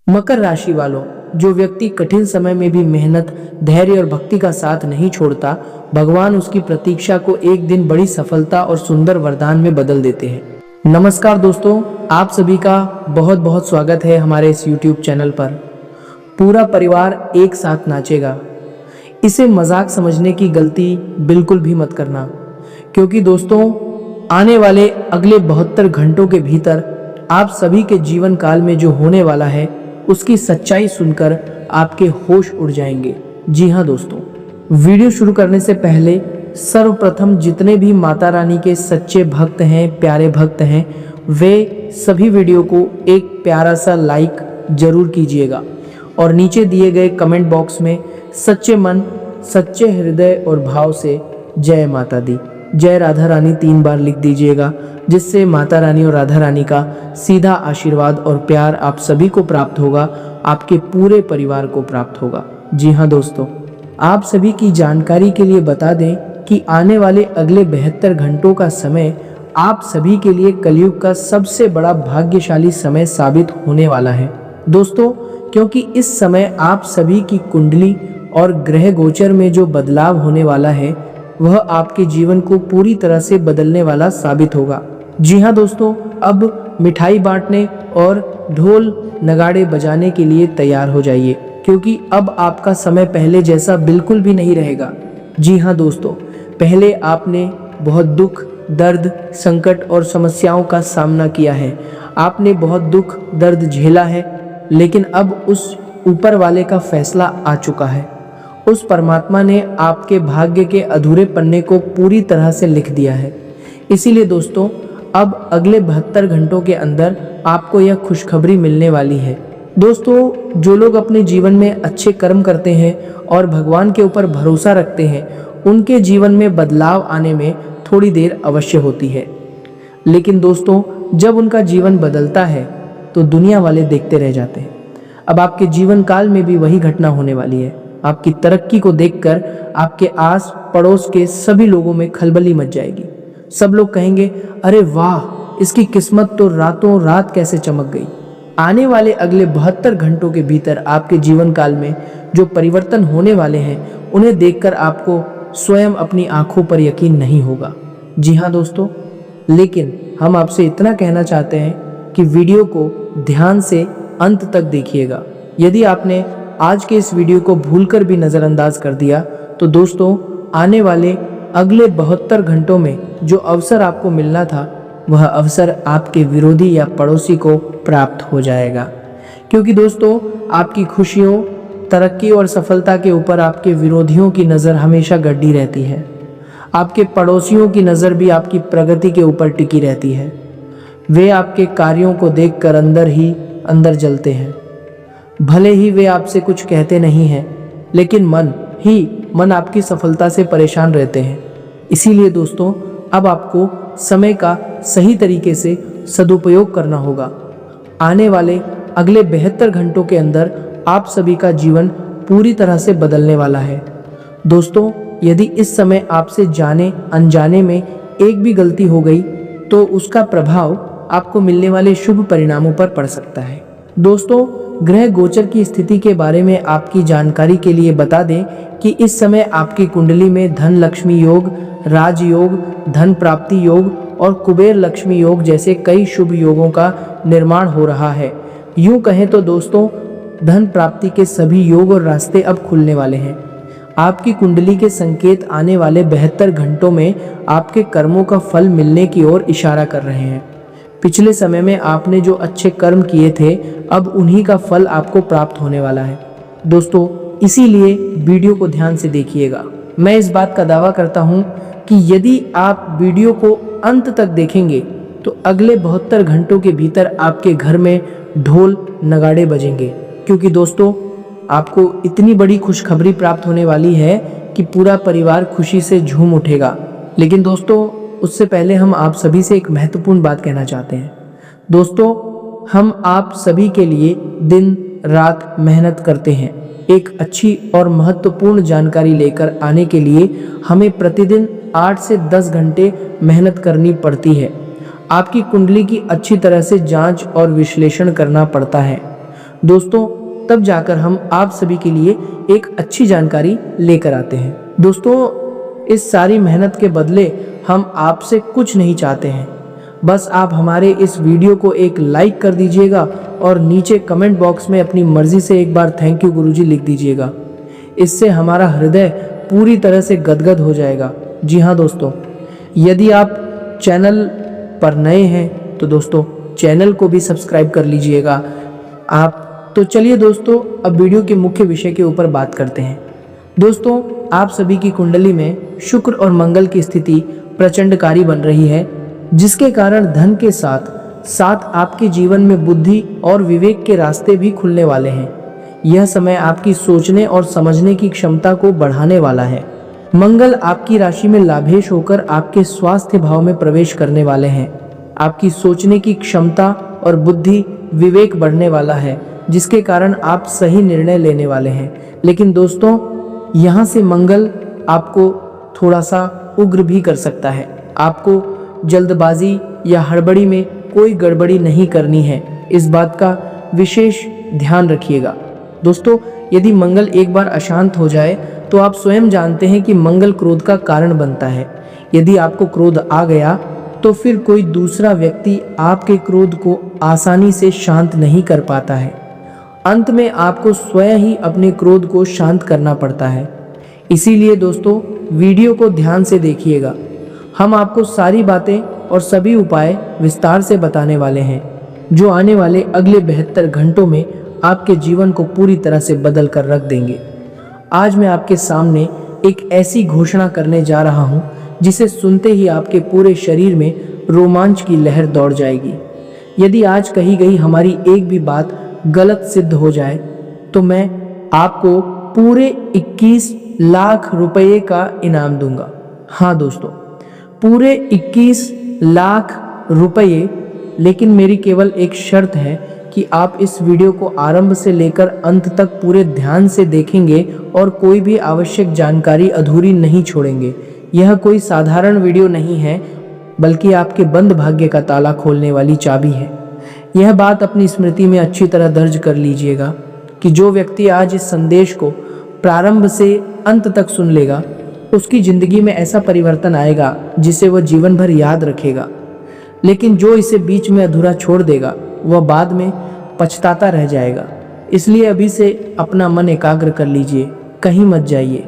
मकर राशि वालों, जो व्यक्ति कठिन समय में भी मेहनत, धैर्य और भक्ति का साथ नहीं छोड़ता, भगवान उसकी प्रतीक्षा को एक दिन बड़ी सफलता और सुंदर वरदान में बदल देते हैं। नमस्कार दोस्तों, आप सभी का बहुत बहुत स्वागत है हमारे इस YouTube चैनल पर। पूरा परिवार एक साथ नाचेगा, इसे मजाक समझने की गलती बिल्कुल भी मत करना, क्योंकि दोस्तों आने वाले अगले 72 घंटों के भीतर आप सभी के जीवन काल में जो होने वाला है उसकी सच्चाई सुनकर आपके होश उड़ जाएंगे। जी हाँ दोस्तों, वीडियो शुरू करने से पहले सर्वप्रथम जितने भी माता रानी के सच्चे भक्त हैं, प्यारे भक्त हैं, वे सभी वीडियो को एक प्यारा सा लाइक जरूर कीजिएगा और नीचे दिए गए कमेंट बॉक्स में सच्चे मन, सच्चे हृदय और भाव से जय माता दी, जय राधा रानी 3 बार लिख दीजिएगा, जिससे माता रानी और राधा रानी का सीधा आशीर्वाद और प्यार आप सभी को प्राप्त होगा, आपके पूरे परिवार को प्राप्त होगा। जी हाँ दोस्तों, आप सभी की जानकारी के लिए बता दें कि आने वाले अगले 72 घंटों का समय आप सभी के लिए कलयुग का सबसे बड़ा भाग्यशाली समय साबित होने वाला है दोस्तों, क्योंकि इस समय आप सभी की कुंडली और ग्रह गोचर में जो बदलाव होने वाला है वह आपके जीवन को पूरी तरह से बदलने वाला साबित होगा। जी हाँ दोस्तों, अब मिठाई बांटने और ढोल नगाड़े बजाने के लिए तैयार हो जाइए, क्योंकि अब आपका समय पहले जैसा बिल्कुल भी नहीं रहेगा। जी हाँ दोस्तों, पहले आपने बहुत दुख, दर्द, संकट और समस्याओं का सामना किया है, आपने बहुत दुख दर्द झेला है, लेकिन अब उस ऊपर वाले का फैसला आ चुका है। उस परमात्मा ने आपके भाग्य के अधूरे पन्ने को पूरी तरह से लिख दिया है। इसीलिए दोस्तों अब अगले 72 घंटों के अंदर आपको यह खुशखबरी मिलने वाली है। दोस्तों, जो लोग अपने जीवन में अच्छे कर्म करते हैं और भगवान के ऊपर भरोसा रखते हैं, उनके जीवन में बदलाव आने में थोड़ी देर अवश्य होती है, लेकिन दोस्तों जब उनका जीवन बदलता है तो दुनिया वाले देखते रह जाते हैं। अब आपके जीवन काल में भी वही घटना होने वाली है। आपकी तरक्की को देखकर आपके आस पड़ोस के सभी लोगों में खलबली मच जाएगी। सब लोग कहेंगे, अरे वाह, इसकी किस्मत तो रातों रात कैसे चमक गई। आने वाले अगले 72 घंटों के भीतर आपके जीवन काल में जो परिवर्तन होने वाले हैं, उन्हें देखकर आपको स्वयं अपनी आंखों पर यकीन नहीं होगा। जी हाँ दोस्तों, लेकिन हम आपसे इतना कहना चाहते हैं कि वीडियो को ध्यान से अंत तक देखिएगा। यदि आपने आज के इस वीडियो को भूलकर भी नज़रअंदाज कर दिया तो दोस्तों आने वाले अगले 72 घंटों में जो अवसर आपको मिलना था, वह अवसर आपके विरोधी या पड़ोसी को प्राप्त हो जाएगा, क्योंकि दोस्तों आपकी खुशियों, तरक्की और सफलता के ऊपर आपके विरोधियों की नज़र हमेशा गड्डी रहती है। आपके पड़ोसियों की नज़र भी आपकी प्रगति के ऊपर टिकी रहती है। वे आपके कार्यों को देखकर अंदर ही अंदर जलते हैं। भले ही वे आपसे कुछ कहते नहीं हैं, लेकिन मन आपकी सफलता से परेशान रहते हैं। इसीलिए दोस्तों अब आपको समय का सही तरीके से सदुपयोग करना होगा। आने वाले अगले 72 घंटों के अंदर आप सभी का जीवन पूरी तरह से बदलने वाला है। दोस्तों यदि इस समय आपसे जाने अनजाने में एक भी गलती हो गई तो उसका प्रभाव आपको मिलने वाले शुभ परिणामों पर पड़ सकता है। दोस्तों ग्रह गोचर की स्थिति के बारे में आपकी जानकारी के लिए बता दें कि इस समय आपकी कुंडली में धन लक्ष्मी योग, राजयोग, धन प्राप्ति योग और कुबेर लक्ष्मी योग जैसे कई शुभ योगों का निर्माण हो रहा है। यूं कहें तो दोस्तों धन प्राप्ति के सभी योग और रास्ते अब खुलने वाले हैं। आपकी कुंडली के संकेत आने वाले 72 घंटों में आपके कर्मों का फल मिलने की ओर इशारा कर रहे हैं। पिछले समय में आपने जो अच्छे कर्म किए थे, अब उन्हीं का फल आपको प्राप्त होने वाला है। दोस्तों इसीलिए वीडियो को ध्यान से देखिएगा। मैं इस बात का दावा करता हूं कि यदि आप वीडियो को अंत तक देखेंगे तो अगले 72 घंटों के भीतर आपके घर में ढोल नगाड़े बजेंगे, क्योंकि दोस्तों आपको इतनी बड़ी खुशखबरी प्राप्त होने वाली है कि पूरा परिवार खुशी से झूम उठेगा। लेकिन दोस्तों उससे पहले हम आप सभी से एक महत्वपूर्ण बात कहना चाहते हैं। दोस्तों हम आप सभी के लिए दिन रात मेहनत करते हैं। एक अच्छी और महत्वपूर्ण जानकारी लेकर आने के लिए हमें प्रतिदिन 8 से 10 घंटे मेहनत करनी पड़ती है। आपकी कुंडली की अच्छी तरह से जांच और विश्लेषण करना पड़ता है। दोस्तों तब जाकर हम आप सभी के लिए एक अच्छी जानकारी लेकर आते हैं। दोस्तों इस सारी मेहनत के बदले हम आपसे कुछ नहीं चाहते हैं, बस आप हमारे इस वीडियो को एक लाइक कर दीजिएगा और नीचे कमेंट बॉक्स में अपनी मर्जी से एक बार थैंक यू गुरुजी लिख दीजिएगा। इससे हमारा हृदय पूरी तरह से गदगद हो जाएगा। जी हाँ दोस्तों, यदि आप चैनल पर नए हैं तो दोस्तों चैनल को भी सब्सक्राइब कर लीजिएगा आप। तो चलिए दोस्तों अब वीडियो के मुख्य विषय के ऊपर बात करते हैं। दोस्तों आप सभी की कुंडली में शुक्र और मंगल की स्थिति प्रचंडकारी बन रही है, जिसके कारण धन के साथ साथ आपके जीवन में बुद्धि और विवेक के रास्ते भी खुलने वाले हैं। यह समय आपकी सोचने और समझने की क्षमता को बढ़ाने वाला है। मंगल आपकी राशि में लाभेश होकर आपके स्वास्थ्य भाव में प्रवेश करने वाले हैं। आपकी सोचने की क्षमता और बुद्धि विवेक बढ़ने वाला है, जिसके कारण आप सही निर्णय लेने वाले हैं। लेकिन दोस्तों यहाँ से मंगल आपको थोड़ा सा उग्र भी कर सकता है। आपको जल्दबाजी या हड़बड़ी में कोई गड़बड़ी नहीं करनी है, इस बात का विशेष ध्यान रखिएगा। दोस्तों यदि मंगल एक बार अशांत हो जाए तो आप स्वयं जानते हैं कि मंगल क्रोध का कारण बनता है। यदि आपको क्रोध आ गया तो फिर कोई दूसरा व्यक्ति आपके क्रोध को आसानी से शांत नहीं कर पाता है। अंत में आपको स्वयं ही अपने क्रोध को शांत करना पड़ता है। इसीलिए दोस्तों वीडियो को ध्यान से देखिएगा। हम आपको सारी बातें और सभी उपाय विस्तार से बताने वाले हैं, जो आने वाले अगले 72 घंटों में आपके जीवन को पूरी तरह से बदल कर रख देंगे। आज मैं आपके सामने एक ऐसी घोषणा करने जा रहा हूं, जिसे सुनते ही आपके पूरे शरीर में रोमांच की लहर दौड़ जाएगी। यदि आज कही गई हमारी एक भी बात गलत सिद्ध हो जाए तो मैं आपको पूरे 21 लाख रुपए का इनाम दूंगा। हाँ दोस्तों, पूरे 21 लाख रुपए। लेकिन मेरी केवल एक शर्त है कि आप इस वीडियो को आरंभ से लेकर अंत तक पूरे ध्यान से देखेंगे और कोई भी आवश्यक जानकारी अधूरी नहीं छोड़ेंगे। यह कोई साधारण वीडियो नहीं है, बल्कि आपके बंद भाग्य का ताला खोलने वाली चाबी है। यह बात अपनी स्मृति में अच्छी तरह दर्ज कर लीजिएगा कि जो व्यक्ति आज इस संदेश को प्रारंभ से अंत तक सुन लेगा, उसकी जिंदगी में ऐसा परिवर्तन आएगा जिसे वह जीवन भर याद रखेगा। लेकिन जो इसे बीच में अधूरा छोड़ देगा, वह बाद में पछताता रह जाएगा। इसलिए अभी से अपना मन एकाग्र कर लीजिए, कहीं मत जाइए,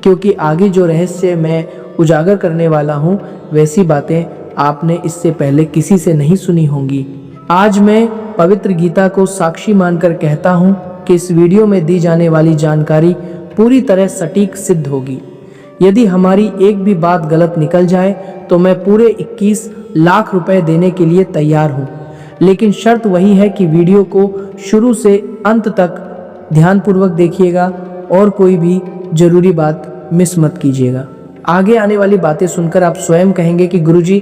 क्योंकि आगे जो रहस्य मैं उजागर करने वाला हूँ, वैसी बातें आपने इससे पहले किसी से नहीं सुनी होंगी। आज मैं पवित्र गीता को साक्षी मानकर कहता हूँ कि इस वीडियो में दी जाने वाली जानकारी पूरी तरह सटीक सिद्ध होगी। यदि हमारी एक भी बात गलत निकल जाए तो मैं पूरे 21 लाख रुपए देने के लिए तैयार हूँ। लेकिन शर्त वही है कि वीडियो को शुरू से अंत तक ध्यानपूर्वक देखिएगा और कोई भी जरूरी बात मिस मत कीजिएगा। आगे आने वाली बातें सुनकर आप स्वयं कहेंगे कि गुरुजी,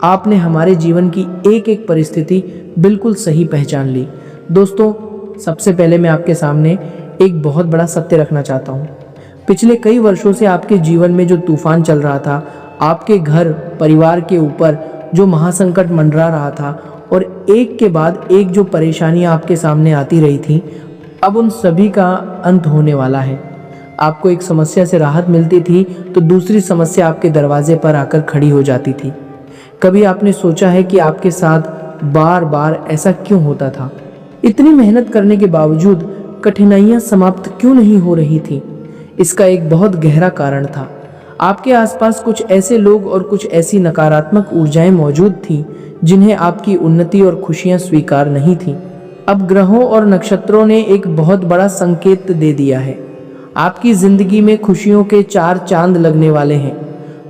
आपने हमारे जीवन की एक एक परिस्थिति बिल्कुल सही पहचान ली। दोस्तों सबसे पहले मैं आपके सामने एक बहुत बड़ा सत्य रखना चाहता हूँ। पिछले कई वर्षों से आपके जीवन में जो तूफान चल रहा था, आपके घर परिवार के ऊपर जो महासंकट मंडरा रहा था और एक के बाद एक जो परेशानियां आपके सामने आती रही थी, अब उन सभी का अंत होने वाला है। आपको एक समस्या से राहत मिलती थी तो दूसरी समस्या आपके दरवाजे पर आकर खड़ी हो जाती थी। कभी आपने सोचा है कि आपके साथ बार बार ऐसा क्यों होता था? इतनी मेहनत करने के बावजूद कठिनाइयां समाप्त क्यों नहीं हो रही थी? इसका एक बहुत गहरा कारण था। आपके आसपास कुछ ऐसे लोग और कुछ ऐसी नकारात्मक ऊर्जाएं मौजूद थीं जिन्हें आपकी उन्नति और खुशियां स्वीकार नहीं थीं। अब ग्रहों और नक्षत्रों ने एक बहुत बड़ा संकेत दे दिया है। आपकी जिंदगी में खुशियों के 4 चांद लगने वाले हैं।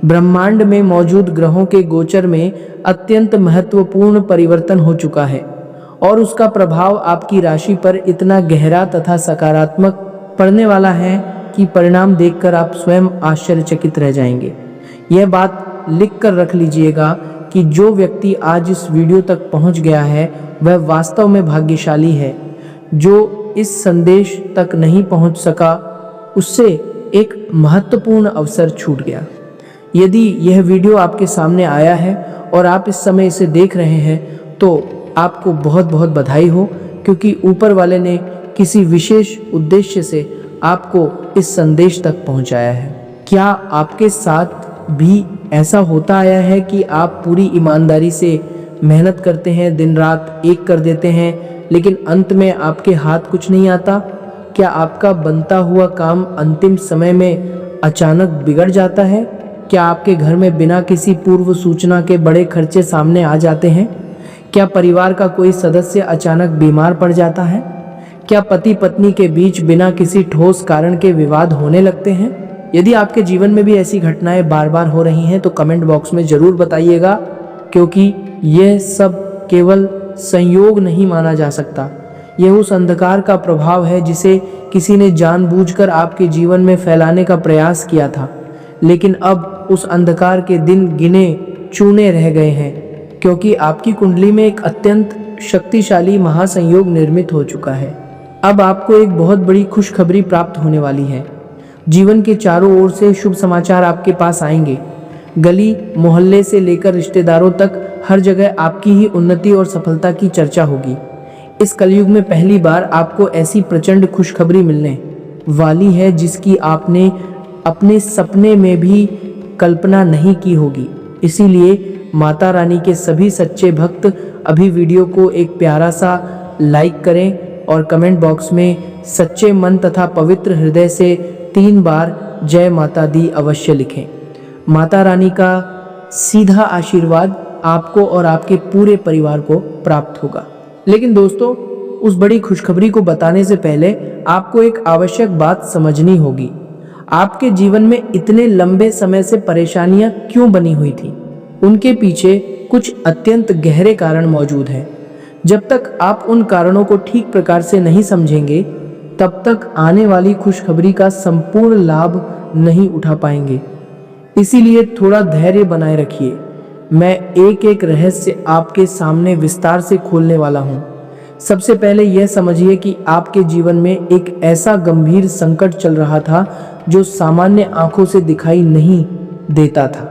ब्रह्मांड में मौजूद ग्रहों के गोचर में अत्यंत महत्वपूर्ण परिवर्तन हो चुका है और उसका प्रभाव आपकी राशि पर इतना गहरा तथा सकारात्मक पड़ने वाला है कि परिणाम देखकर आप स्वयं आश्चर्यचकित रह जाएंगे। यह बात लिख कर रख लीजिएगा कि जो व्यक्ति आज इस वीडियो तक पहुंच गया है वह वास्तव में भाग्यशाली है। जो इस संदेश तक नहीं पहुंच सका, उससे एक महत्वपूर्ण अवसर छूट गया। यदि यह वीडियो आपके सामने आया है और आप इस समय इसे देख रहे हैं तो आपको बहुत बहुत बधाई हो, क्योंकि ऊपर वाले ने किसी विशेष उद्देश्य से आपको इस संदेश तक पहुंचाया है। क्या आपके साथ भी ऐसा होता आया है कि आप पूरी ईमानदारी से मेहनत करते हैं, दिन रात एक कर देते हैं, लेकिन अंत में आपके हाथ कुछ नहीं आता? क्या आपका बनता हुआ काम अंतिम समय में अचानक बिगड़ जाता है? क्या आपके घर में बिना किसी पूर्व सूचना के बड़े खर्चे सामने आ जाते हैं? क्या परिवार का कोई सदस्य अचानक बीमार पड़ जाता है? क्या पति पत्नी के बीच बिना किसी ठोस कारण के विवाद होने लगते हैं? यदि आपके जीवन में भी ऐसी घटनाएं बार बार हो रही हैं तो कमेंट बॉक्स में ज़रूर बताइएगा, क्योंकि यह सब केवल संयोग नहीं माना जा सकता। यह उस अंधकार का प्रभाव है जिसे किसी ने जानबूझकर आपके जीवन में फैलाने का प्रयास किया था, लेकिन अब उस अंधकार के दिन गिने चुने रह गए हैं, क्योंकि आपकी कुंडली में एक अत्यंत शक्तिशाली महासंयोग निर्मित हो चुका है। अब आपको एक बहुत बड़ी खुशखबरी प्राप्त होने वाली है। जीवन के चारों ओर से शुभ समाचार आपके पास आएंगे। गली मोहल्ले से लेकर रिश्तेदारों तक हर जगह आपकी ही उन्नति और सफलता की चर्चा होगी। इस कलयुग में पहली बार आपको ऐसी प्रचंड खुशखबरी मिलने वाली है जिसकी आपने अपने सपने में भी कल्पना नहीं की होगी। इसीलिए माता रानी के सभी सच्चे भक्त अभी वीडियो को एक प्यारा सा लाइक करें और कमेंट बॉक्स में सच्चे मन तथा पवित्र हृदय से 3 बार जय माता दी अवश्य लिखें। माता रानी का सीधा आशीर्वाद आपको और आपके पूरे परिवार को प्राप्त होगा। लेकिन दोस्तों, उस बड़ी खुशखबरी को बताने से पहले आपको एक आवश्यक बात समझनी होगी। आपके जीवन में इतने लंबे समय से परेशानियां क्यों बनी हुई थी? उनके पीछे कुछ अत्यंत गहरे कारण मौजूद हैं। जब तक आप उन कारणों को ठीक प्रकार से नहीं समझेंगे, तब तक आने वाली खुशखबरी का संपूर्ण लाभ नहीं उठा पाएंगे। इसीलिए थोड़ा धैर्य बनाए रखिए। मैं एक एक रहस्य आपके सामने विस्तार से खोलने वाला हूँ। सबसे पहले यह समझिए कि आपके जीवन में एक ऐसा गंभीर संकट चल रहा था जो सामान्य आंखों से दिखाई नहीं देता था।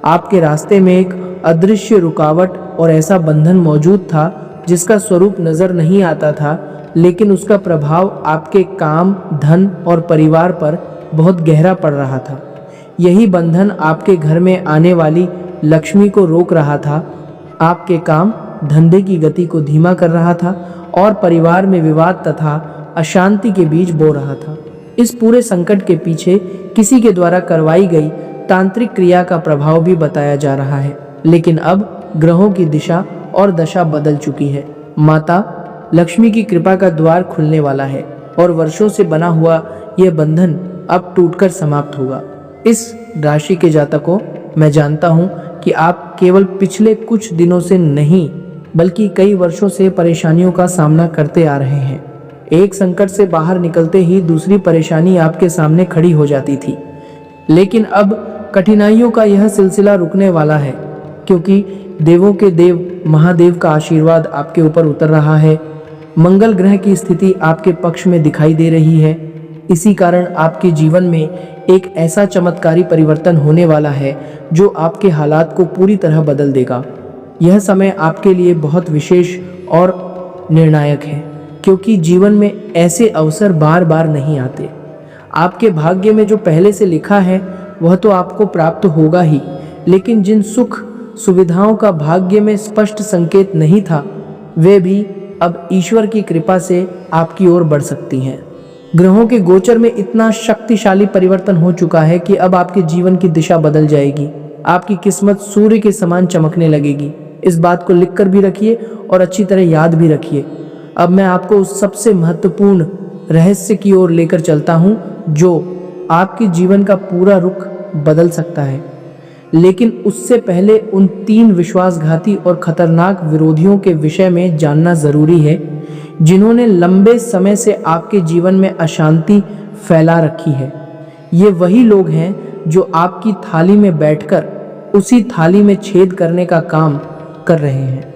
आपके रास्ते में एक अदृश्य रुकावट और ऐसा बंधन मौजूद था जिसका स्वरूप नजर नहीं आता था, लेकिन उसका प्रभाव आपके काम, धन और परिवार पर बहुत गहरा पड़ रहा था। यही बंधन आपके घर में आने वाली लक्ष्मी को रोक रहा था, आपके काम धंधे की गति को धीमा कर रहा था और परिवार में विवाद तथा अशांति के बीज बो रहा था। इस पूरे संकट के पीछे किसी के द्वारा करवाई गई तांत्रिक क्रिया का प्रभाव भी बताया जा रहा है। लेकिन अब ग्रहों की दिशा और दशा बदल चुकी है। माता लक्ष्मी की कृपा का द्वार खुलने वाला है और वर्षों से बना हुआ यह बंधन अब टूटकर समाप्त होगा। इस राशि के जातकों, मैं जानता हूं कि आप केवल पिछले कुछ दिनों से नहीं बल्कि कई वर्षों से परेशानियों का सामना करते आ रहे हैं। एक संकट से बाहर निकलते ही दूसरी परेशानी आपके सामने खड़ी हो जाती थी, लेकिन अब कठिनाइयों का यह सिलसिला रुकने वाला है, क्योंकि देवों के देव महादेव का आशीर्वाद आपके ऊपर उतर रहा है। मंगल ग्रह की स्थिति आपके पक्ष में दिखाई दे रही है। इसी कारण आपके जीवन में एक ऐसा चमत्कारी परिवर्तन होने वाला है जो आपके हालात को पूरी तरह बदल देगा। यह समय आपके लिए बहुत विशेष और निर्णायक है, क्योंकि जीवन में ऐसे अवसर बार बार नहीं आते। आपके भाग्य में जो पहले से लिखा है वह तो आपको प्राप्त होगा ही, लेकिन जिन सुख सुविधाओं का भाग्य में स्पष्ट संकेत नहीं था, वे भी अब ईश्वर की कृपा से आपकी ओर बढ़ सकती हैं। ग्रहों के गोचर में इतना शक्तिशाली परिवर्तन हो चुका है कि अब आपके जीवन की दिशा बदल जाएगी। आपकी किस्मत सूर्य के समान चमकने लगेगी। इस बात को लिखकर भी रखिए और अच्छी तरह याद भी रखिए। अब मैं आपको उस सबसे महत्वपूर्ण रहस्य की ओर लेकर चलता हूं जो आपके जीवन का पूरा रुख बदल सकता है। लेकिन उससे पहले उन 3 विश्वासघाती और खतरनाक विरोधियों के विषय में जानना जरूरी है, जिन्होंने लंबे समय से आपके जीवन में अशांति फैला रखी है। ये वही लोग हैं जो आपकी थाली में बैठकर उसी थाली में छेद करने का काम कर रहे हैं।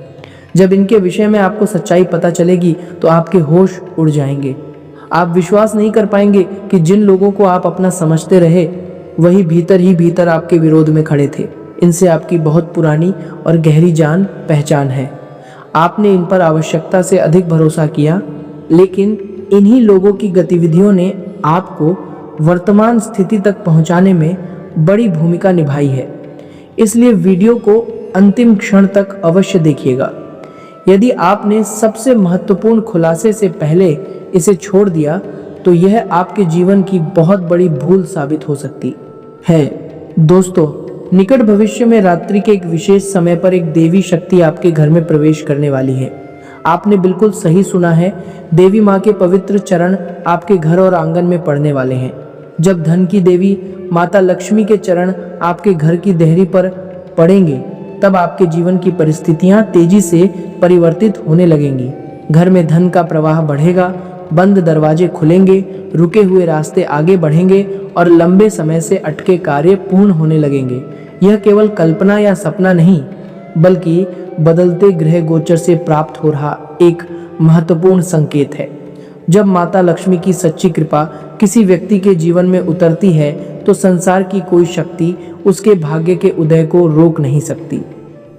जब इनके विषय में आपको सच्चाई पता चलेगी तो आपके होश उड़ जाएंगे। आप विश्वास नहीं कर पाएंगे कि जिन लोगों को आप अपना समझते रहे वही भीतर ही भीतर आपके विरोध में खड़े थे। इनसे आपकी बहुत पुरानी और गहरी जान पहचान है। आपने इन पर आवश्यकता से अधिक भरोसा किया, लेकिन इन्हीं लोगों की गतिविधियों ने आपको वर्तमान स्थिति तक पहुंचाने में बड़ी भूमिका निभाई है। इसलिए वीडियो को अंतिम क्षण तक अवश्य देखिएगा। यदि आपने सबसे महत्वपूर्ण खुलासे से पहले इसे छोड़ दिया तो यह आपके जीवन की बहुत बड़ी भूल साबित हो सकती है। दोस्तों, निकट भविष्य में रात्रि के एक विशेष समय पर एक देवी शक्ति आपके घर में प्रवेश करने वाली है। आपने बिल्कुल सही सुना है, देवी माँ के पवित्र चरण आपके घर और आंगन में पड़ने वाले हैं। जब धन की देवी माता लक्ष्मी के चरण आपके घर की देहरी पर पड़ेंगे, तब आपके जीवन की परिस्थितियां तेजी से परिवर्तित होने लगेंगी। घर में धन का प्रवाह बढ़ेगा, बंद दरवाजे खुलेंगे, रुके हुए रास्ते आगे बढ़ेंगे और लंबे समय से अटके कार्य पूर्ण होने लगेंगे। यह केवल कल्पना या सपना नहीं, बल्कि बदलते ग्रह गोचर से प्राप्त हो रहा एक महत्वपूर्ण संकेत है। जब माता लक्ष्मी की सच्ची कृपा किसी व्यक्ति के जीवन में उतरती है तो संसार की कोई शक्ति उसके भाग्य के उदय को रोक नहीं सकती।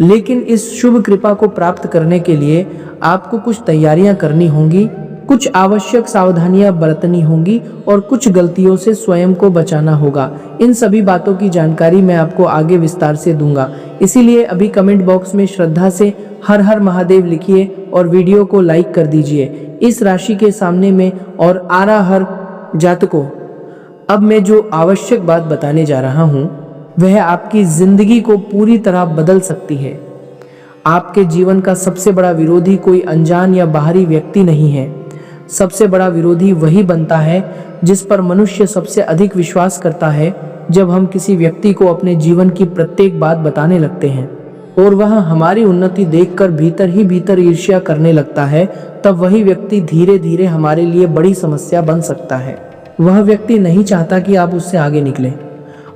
लेकिन इस शुभ कृपा को प्राप्त करने के लिए आपको कुछ तैयारियां करनी होंगी, कुछ आवश्यक सावधानियां बरतनी होंगी और कुछ गलतियों से स्वयं को बचाना होगा। इन सभी बातों की जानकारी मैं आपको आगे विस्तार से दूंगा। इसीलिए अभी कमेंट बॉक्स में श्रद्धा से हर हर महादेव लिखिए और वीडियो को लाइक कर दीजिए। इस राशि के सामने में और आरा हर जातकों, अब मैं जो आवश्यक बात बताने जा रहा हूँ वह आपकी जिंदगी को पूरी तरह बदल सकती है। आपके जीवन का सबसे बड़ा विरोधी कोई अनजान या बाहरी व्यक्ति नहीं है। सबसे बड़ा विरोधी वही बनता है जिस पर मनुष्य सबसे अधिक विश्वास करता है। जब हम किसी व्यक्ति को अपने जीवन की प्रत्येक बात बताने लगते हैं और वह हमारी उन्नति देखकर भीतर ही भीतर ईर्ष्या करने लगता है, तब वही व्यक्ति धीरे धीरे हमारे लिए बड़ी समस्या बन सकता है। वह व्यक्ति नहीं चाहता कि आप उससे आगे निकलें।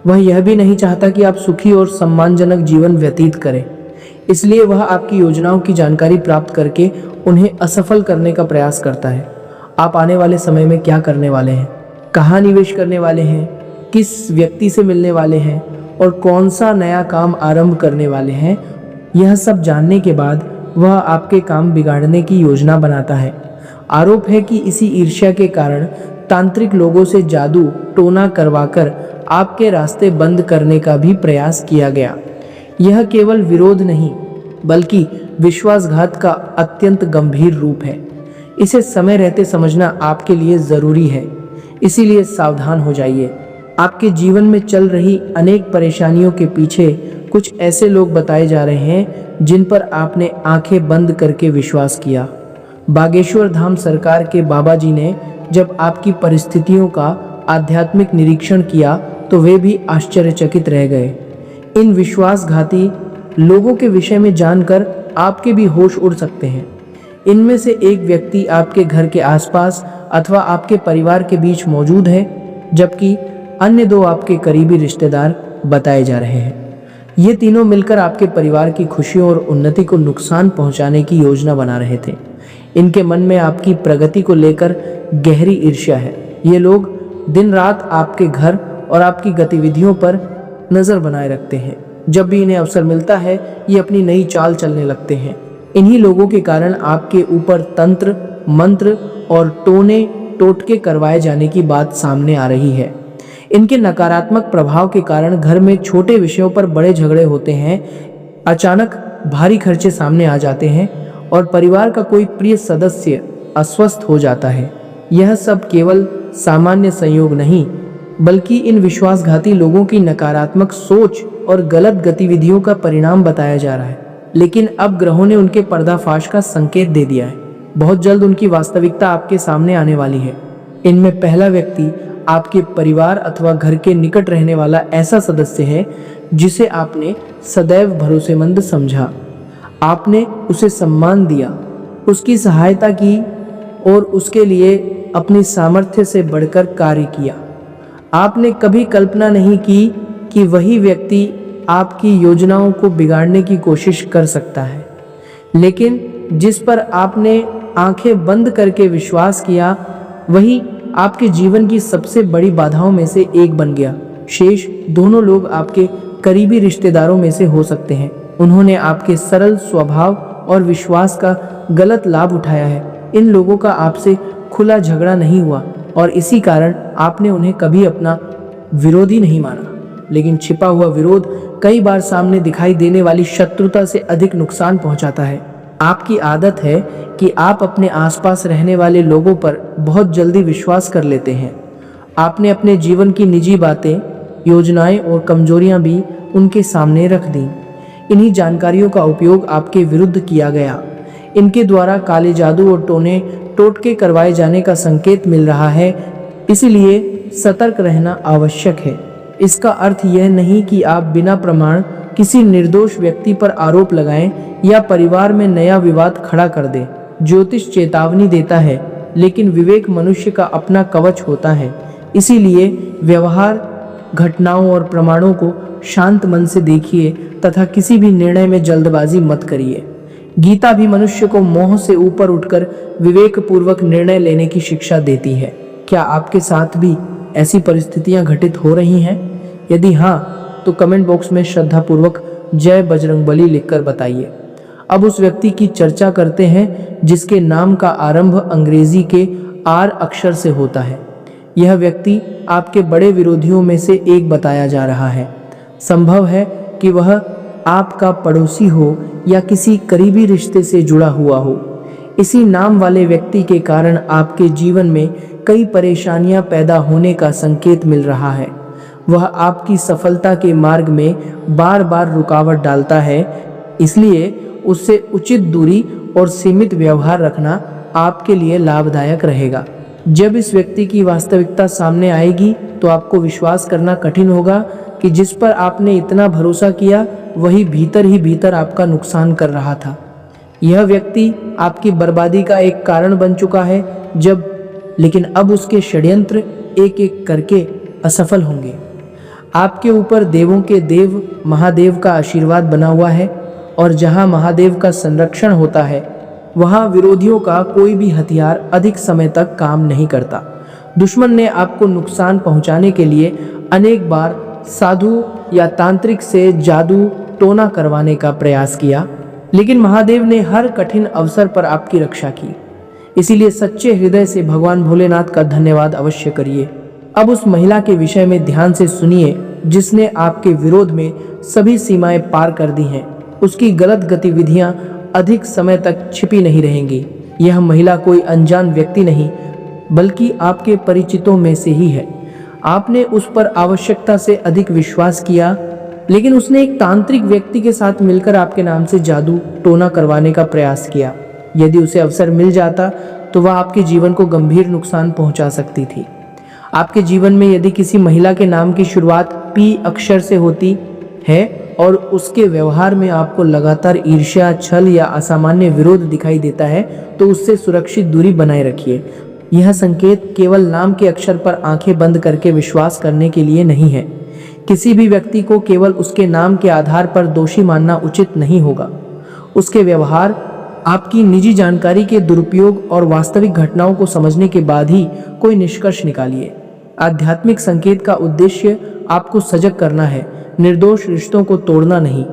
वह यह भी नहीं चाहता कि आप सुखी और सम्मानजनक जीवन व्यतीत करें। इसलिए वह आपकी योजनाओं की जानकारी प्राप्त करके उन्हें असफल करने का प्रयास करता है। आप आने वाले समय में क्या करने वाले हैं, कहाँ निवेश करने वाले हैं, किस व्यक्ति से मिलने वाले हैं और कौन सा नया काम आरंभ करने वाले हैं, यह सब जानने के बाद वह आपके काम बिगाड़ने की योजना बनाता है। आरोप है कि इसी ईर्ष्या के कारण तांत्रिक लोगों से जादू टोना करवाकर आपके रास्ते बंद करने का भी प्रयास किया गया। यह केवल विरोध नहीं बल्कि विश्वासघात का अत्यंत गंभीर रूप है। इसे समय रहते समझना आपके लिए जरूरी है। इसीलिए सावधान हो जाइए। आपके जीवन में चल रही अनेक परेशानियों के पीछे कुछ ऐसे लोग बताए जा रहे हैं जिन पर आपने आंखें बंद करके विश्वास किया। बागेश्वर धाम सरकार के बाबा जी ने जब आपकी परिस्थितियों का आध्यात्मिक निरीक्षण किया तो वे भी आश्चर्यचकित रह गए। इन विश्वासघाती लोगों के विषय में जानकर आपके भी होश उड़ सकते हैं। इनमें से एक व्यक्ति आपके घर के आसपास अथवा आपके परिवार के बीच मौजूद है, जबकि अन्य दो आपके करीबी रिश्तेदार बताए जा रहे हैं। ये तीनों मिलकर आपके परिवार की खुशियों और उन्नति को नुकसान पहुंचाने की योजना बना रहे थे। इनके मन में आपकी प्रगति को लेकर गहरी ईर्ष्या है। ये लोग दिन रात आपके घर और आपकी गतिविधियों पर नजर बनाए रखते हैं। जब भी इन्हें अवसर मिलता है ये अपनी नई चाल चलने लगते हैं। इन्हीं लोगों के कारण आपके ऊपर तंत्र मंत्र और टोने टोटके करवाए जाने की बात सामने आ रही है। इनके नकारात्मक प्रभाव के कारण घर में छोटे विषयों पर बड़े झगड़े होते हैं, अचानक भारी खर्चे सामने आ जाते हैं और परिवार का कोई प्रिय सदस्य अस्वस्थ हो जाता है। यह सब केवल सामान्य संयोग नहीं बल्कि इन विश्वासघाती लोगों की नकारात्मक सोच और गलत गतिविधियों का परिणाम बताया जा रहा है। लेकिन अब ग्रहों ने उनके पर्दाफाश का संकेत दे दिया है। बहुत जल्द उनकी वास्तविकता आपके सामने आने वाली है। इनमें पहला व्यक्ति आपके परिवार अथवा घर के निकट रहने वाला ऐसा सदस्य है जिसे आपने सदैव भरोसेमंद समझा। आपने उसे सम्मान दिया, उसकी सहायता की और उसके लिए अपनी सामर्थ्य से बढ़कर कार्य किया। आपने कभी कल्पना नहीं की कि वही व्यक्ति आपकी योजनाओं को बिगाड़ने की कोशिश कर सकता है, लेकिन जिस पर आपने आंखें बंद करके विश्वास किया वही आपके जीवन की सबसे बड़ी बाधाओं में से एक बन गया। शेष दोनों लोग आपके करीबी रिश्तेदारों में से हो सकते हैं। उन्होंने आपके सरल स्वभाव और विश्वास का गलत लाभ उठाया है। इन लोगों का आपसे खुला झगड़ा नहीं हुआ और इसी कारण आपने उन्हें कभी अपना विरोधी नहीं माना। लेकिन छिपा हुआ विरोध कई बार सामने दिखाई देने वाली शत्रुता से अधिक नुकसान पहुंचाता है। आपकी आदत है कि आप अपने आसपास रहने वाले लोगों पर बहुत जल्दी विश्वास कर लेते हैं। आपने अपने जीवन की निजी बातें, योजनाएं और कमजोरियां भी उनके सामने रख दी। इन्हीं जानकारियों का उपयोग आपके विरुद्ध किया गया। इनके द्वारा काले जादू और टोटके करवाए जाने का संकेत मिल रहा है, इसीलिए सतर्क रहना आवश्यक है। इसका अर्थ यह नहीं कि आप बिना प्रमाण किसी निर्दोष व्यक्ति पर आरोप लगाएं या परिवार में नया विवाद खड़ा कर दें। ज्योतिष चेतावनी देता है, लेकिन विवेक मनुष्य का अपना कवच होता है। इसीलिए व्यवहार, घटनाओं और प्रमाणों को शांत मन से देखिए तथा किसी भी निर्णय में जल्दबाजी मत करिए। गीता भी मनुष्य को मोह से ऊपर उठकर विवेक पूर्वक निर्णय लेने की शिक्षा देती है। क्या आपके साथ भी ऐसी परिस्थितियां घटित हो रही हैं? यदि हाँ, तो कमेंट बॉक्स में श्रद्धापूर्वक जय बजरंगबली लिखकर बताइए। अब उस व्यक्ति की चर्चा करते हैं जिसके नाम का आरंभ अंग्रेजी के आर अक्षर से होता है। यह व्यक्ति आपके बड़े विरोधियों में से एक बताया जा रहा है। संभव है कि वह आपका पड़ोसी हो या किसी करीबी रिश्ते से जुड़ा हुआ हो। इसी नाम वाले व्यक्ति के कारण आपके जीवन में कई परेशानियां पैदा होने का संकेत मिल रहा है। वह आपकी सफलता के मार्ग में बार बार रुकावट डालता है, इसलिए उससे उचित दूरी और सीमित व्यवहार रखना आपके लिए लाभदायक रहेगा। जब इस व्यक्ति की वास्तविकता सामने आएगी तो आपको विश्वास करना कठिन होगा कि जिस पर आपने इतना भरोसा किया वही भीतर ही भीतर आपका नुकसान कर रहा था। यह व्यक्ति आपकी बर्बादी का एक कारण बन चुका है, लेकिन अब उसके षड्यंत्र एक एक करके असफल होंगे। आपके ऊपर देवों के देव महादेव का आशीर्वाद बना हुआ है और जहां महादेव का संरक्षण होता है वहां विरोधियों का कोई भी हथियार अधिक समय तक काम नहीं करता। दुश्मन ने आपको नुकसान पहुंचाने के लिए अनेक बार साधु या तांत्रिक से जादू टोना करवाने का प्रयास किया, लेकिन महादेव ने हर कठिन अवसर पर आपकी रक्षा की। इसीलिए सच्चे हृदय से भगवान भोलेनाथ का धन्यवाद अवश्य करिए। अब उस महिला के विषय में ध्यान से सुनिए जिसने आपके विरोध में सभी सीमाएं पार कर दी हैं। उसकी गलत गतिविधियां अधिक समय तक छिपी नहीं रहेंगी। यह महिला कोई अनजान व्यक्ति नहीं बल्कि आपके परिचितों में से ही है। आपने उस पर आवश्यकता से अधिक विश्वास किया, लेकिन उसने एक तांत्रिक व्यक्ति के साथ मिलकर आपके नाम से जादू टोना करवाने का प्रयास किया। यदि उसे अवसर मिल जाता तो वह आपके जीवन को गंभीर नुकसान पहुंचा सकती थी। आपके जीवन में यदि किसी महिला के नाम की शुरुआत पी अक्षर से होती है और उसके व्यवहार में आपको लगातार ईर्ष्या, छल या असामान्य विरोध दिखाई देता है तो उससे सुरक्षित दूरी बनाए रखिए। यह संकेत केवल नाम के अक्षर पर आंखें बंद करके विश्वास करने के लिए नहीं है। किसी भी व्यक्ति को केवल उसके नाम के आधार पर दोषी मानना उचित नहीं होगा। उसके व्यवहार, आपकी निजी जानकारी के दुरुपयोग और वास्तविक घटनाओं को समझने के बाद ही कोई निष्कर्ष निकालिए। आध्यात्मिक संकेत का उद्देश्य आपको सजग करना है, निर्दोष रिश्तों को तोड़ना नहीं।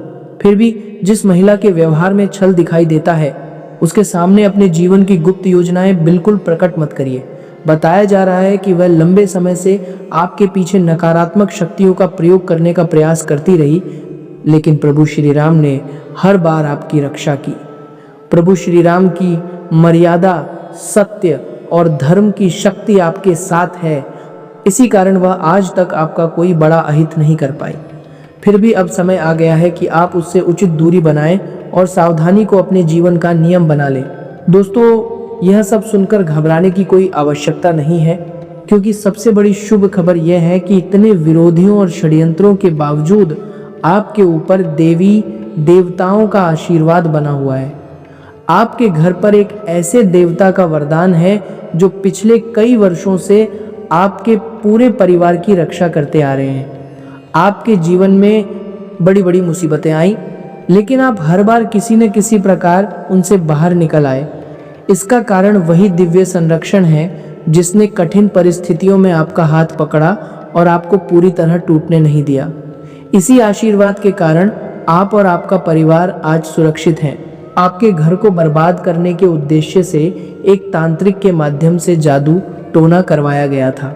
फिर भी जिस महिला के व्यवहार में छल दिखाई देता है उसके सामने अपने जीवन की गुप्त योजनाएं बिल्कुल प्रकट मत करिए। बताया जा रहा है कि वह लंबे समय से आपके पीछे नकारात्मक शक्तियों का प्रयोग करने का प्रयास करती रही, लेकिन प्रभु श्री राम ने हर बार आपकी रक्षा की। प्रभु श्री राम की मर्यादा, सत्य और धर्म की शक्ति आपके साथ है। इसी कारण वह आज तक आपका कोई बड़ा अहित नहीं कर पाई। फिर भी अब समय आ गया है कि आप उससे उचित दूरी बनाएं और सावधानी को अपने जीवन का नियम बना लें। दोस्तों, यह सब सुनकर घबराने की कोई आवश्यकता नहीं है, क्योंकि सबसे बड़ी शुभ खबर यह है कि इतने विरोधियों और षड्यंत्रों के बावजूद आपके ऊपर देवी देवताओं का आशीर्वाद बना हुआ है। आपके घर पर एक ऐसे देवता का वरदान है जो पिछले कई वर्षों से आपके पूरे परिवार की रक्षा करते आ रहे हैं। आपके जीवन में बड़ी बड़ी मुसीबतें आई, लेकिन आप हर बार किसी न किसी प्रकार उनसे बाहर निकल आए। इसका कारण वही दिव्य संरक्षण है जिसने कठिन परिस्थितियों में आपका हाथ पकड़ा और आपको पूरी तरह टूटने नहीं दिया। इसी आशीर्वाद के कारण आप और आपका परिवार आज सुरक्षित हैं। आपके घर को बर्बाद करने के उद्देश्य से एक तांत्रिक के माध्यम से जादू टोना करवाया गया था।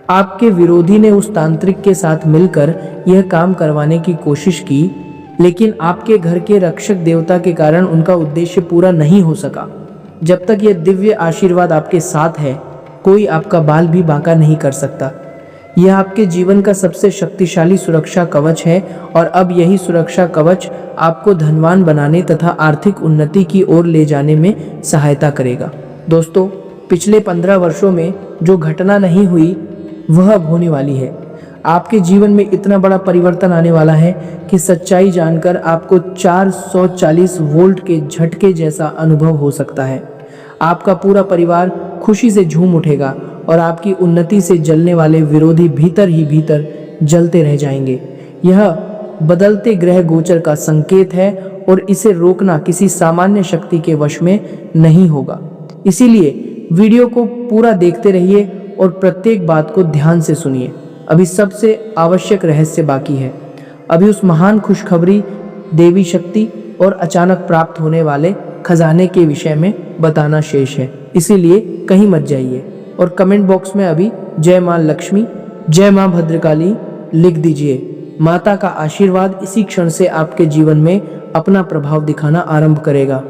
आपके विरोधी ने उस तांत्रिक के साथ मिलकर यह काम करवाने की कोशिश की, लेकिन आपके घर के रक्षक देवता के कारण उनका उद्देश्य पूरा नहीं हो सका। जब तक यह दिव्य आशीर्वाद आपके साथ है, कोई आपका बाल भी बांका नहीं कर सकता। यह आपके जीवन का सबसे शक्तिशाली सुरक्षा कवच है और अब यही सुरक्षा कवच आपको धनवान बनाने तथा आर्थिक उन्नति की ओर ले जाने में सहायता करेगा। दोस्तों, पिछले 15 वर्षों में जो घटना नहीं हुई वह अब होने वाली है। आपके जीवन में इतना बड़ा परिवर्तन आने वाला है कि सच्चाई जानकर आपको 440 वोल्ट के झटके जैसा अनुभव हो सकता है। आपका पूरा परिवार खुशी से झूम उठेगा और आपकी उन्नति से जलने वाले विरोधी भीतर ही भीतर जलते रह जाएंगे। यह बदलते ग्रह गोचर का संकेत है और इसे रोकना किसी सामान्य शक्ति के वश में नहीं होगा। इसीलिए वीडियो को पूरा देखते रहिए और प्रत्येक बात को ध्यान से सुनिए। अभी सबसे आवश्यक रहस्य बाकी है। अभी उस महान खुशखबरी, देवी शक्ति और अचानक प्राप्त होने वाले खजाने के विषय में बताना शेष है। इसीलिए कहीं मत जाइए और कमेंट बॉक्स में अभी जय मां लक्ष्मी, जय मां भद्रकाली लिख दीजिए। माता का आशीर्वाद इसी क्षण से आपके जीवन में अपना प्रभाव दिखाना आरंभ करेगा।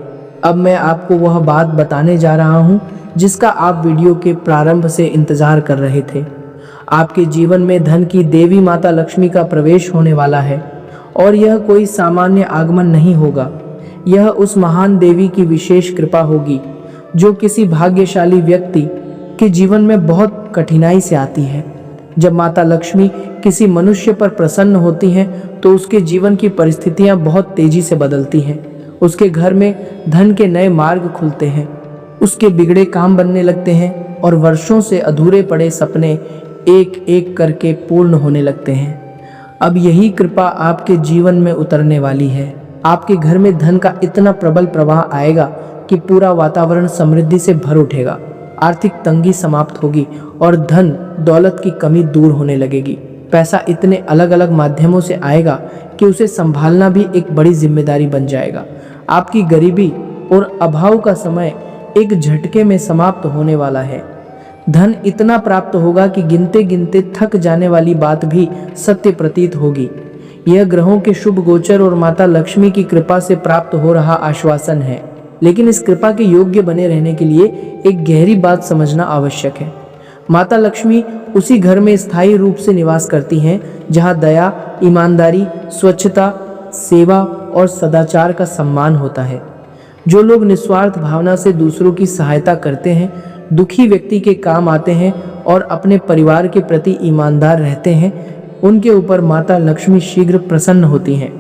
अब मैं आपको वह बात बताने जा रहा हूँ जिसका आप वीडियो के प्रारंभ से इंतजार कर रहे थे। आपके जीवन में धन की देवी माता लक्ष्मी का प्रवेश होने वाला है और यह कोई सामान्य आगमन नहीं होगा। यह उस महान देवी की विशेष कृपा होगी जो किसी भाग्यशाली व्यक्ति के जीवन में बहुत कठिनाई से आती है। जब माता लक्ष्मी किसी मनुष्य पर प्रसन्न होती हैं तो उसके जीवन की परिस्थितियां बहुत तेजी से बदलती हैं। उसके घर में धन के नए मार्ग खुलते हैं, उसके बिगड़े काम बनने लगते हैं और वर्षों से अधूरे पड़े सपने एक एक करके पूर्ण होने लगते हैं। अब यही कृपा आपके जीवन में उतरने वाली है। आपके घर में धन का इतना प्रबल प्रवाह आएगा कि पूरा वातावरण समृद्धि से भर उठेगा। आर्थिक तंगी समाप्त होगी और धन दौलत की कमी दूर होने लगेगी। पैसा इतने अलग अलग माध्यमों से आएगा कि उसे संभालना भी एक बड़ी जिम्मेदारी बन जाएगा। आपकी गरीबी और अभाव का समय एक झटके में समाप्त होने वाला है। धन इतना प्राप्त होगा कि गिनते गिनते थक जाने वाली बात भी सत्य प्रतीत होगी। यह ग्रहों के शुभ गोचर और माता लक्ष्मी की कृपा से प्राप्त हो रहा आश्वासन है। लेकिन इस कृपा के योग्य बने रहने के लिए एक गहरी बात समझना आवश्यक है। माता लक्ष्मी उसी घर में स्थायी रूप से निवास करती हैं जहां दया, ईमानदारी, स्वच्छता, सेवा और सदाचार का सम्मान होता है। जो लोग निस्वार्थ भावना से दूसरों की सहायता करते हैं, दुखी व्यक्ति के काम आते हैं और अपने परिवार के प्रति ईमानदार रहते हैं, उनके ऊपर माता लक्ष्मी शीघ्र प्रसन्न होती हैं।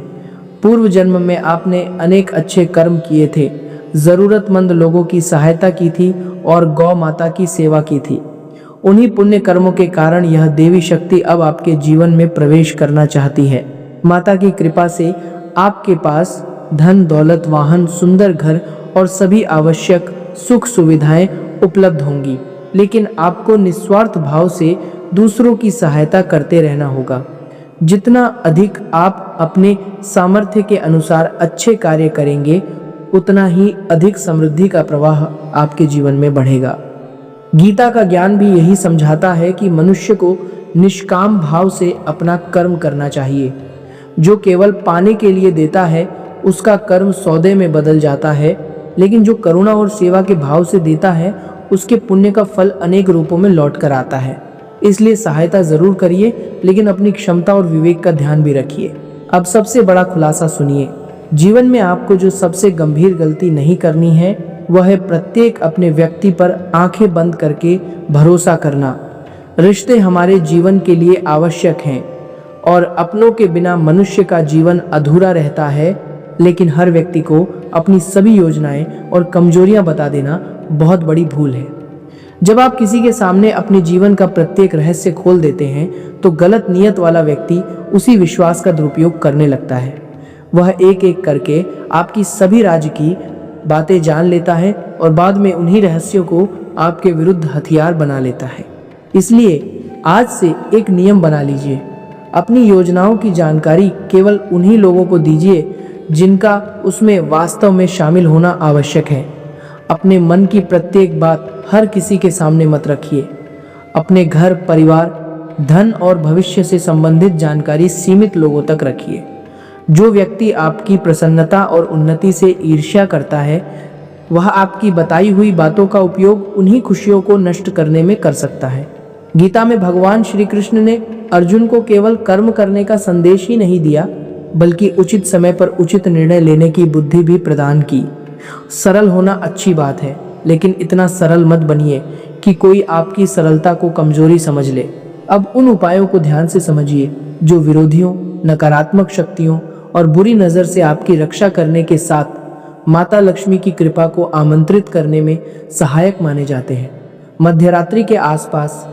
पूर्व जन्म में आपने अनेक अच्छे कर्म किए थे, जरूरतमंद लोगों की सहायता की थी और गौ माता की सेवा की थी। उन्हीं पुण्य कर्मों के कारण यह देवी शक्ति अब आपके जीवन में प्रवेश करना चाहती है। माता की कृपा से आपके पास धन, दौलत, वाहन, सुंदर घर और सभी आवश्यक सुख सुविधाएं उपलब्ध होंगी। लेकिन आपको निस्वार्थ भाव से दूसरों की सहायता करते रहना होगा। जितना अधिक आप अपने सामर्थ्य के अनुसार अच्छे कार्य करेंगे, उतना ही अधिक समृद्धि का प्रवाह आपके जीवन में बढ़ेगा। गीता का ज्ञान भी यही समझाता है कि मनुष्य को निष्काम भाव से अपना कर्म करना चाहिए। जो केवल पाने के लिए देता है उसका कर्म सौदे में बदल जाता है, लेकिन जो करुणा और सेवा के भाव से देता है उसके पुण्य का फल अनेक रूपों में लौट कर आता है। इसलिए सहायता जरूर करिए, लेकिन अपनी क्षमता और विवेक का ध्यान भी रखिए। अब सबसे बड़ा खुलासा सुनिए। जीवन में आपको जो सबसे गंभीर गलती नहीं करनी है वह है प्रत्येक अपने व्यक्ति पर आंखें बंद करके भरोसा करना। रिश्ते हमारे जीवन के लिए आवश्यक हैं और अपनों के बिना मनुष्य का जीवन अधूरा रहता है, लेकिन हर व्यक्ति को अपनी सभी योजनाएं और कमजोरियां बता देना बहुत बड़ी भूल है। जब आप किसी के सामने अपने जीवन का प्रत्येक रहस्य खोल देते हैं तो गलत नियत वाला व्यक्ति उसी विश्वास का दुरुपयोग करने लगता है। वह एक एक करके आपकी सभी राज की बातें जान लेता है और बाद में उन्हीं रहस्यों को आपके विरुद्ध हथियार बना लेता है। इसलिए आज से एक नियम बना लीजिए। अपनी योजनाओं की जानकारी केवल उन्हीं लोगों को दीजिए जिनका उसमें वास्तव में शामिल होना आवश्यक है। अपने मन की प्रत्येक बात हर किसी के सामने मत रखिए। अपने घर, परिवार, धन और भविष्य से संबंधित जानकारी सीमित लोगों तक रखिए। जो व्यक्ति आपकी प्रसन्नता और उन्नति से ईर्ष्या करता है, वह आपकी बताई हुई बातों का उपयोग उन्हीं खुशियों को नष्ट करने में कर सकता है। गीता में भगवान श्री कृष्ण ने अर्जुन को केवल कर्म करने का संदेश ही नहीं दिया, बल्कि उचित समय पर उचित निर्णय लेने की बुद्धि भी प्रदान की। सरल होना अच्छी बात है, लेकिन इतना सरल मत बनिए कि कोई आपकी सरलता को कमजोरी समझ ले। अब उन उपायों को ध्यान से समझिए जो विरोधियों, नकारात्मक शक्तियों और बुरी नज़र से आपकी रक्षा करने के साथ माता लक्ष्मी की कृपा को आमंत्रित करने में सहायक माने जाते हैं। मध्यरात्रि के आसपास,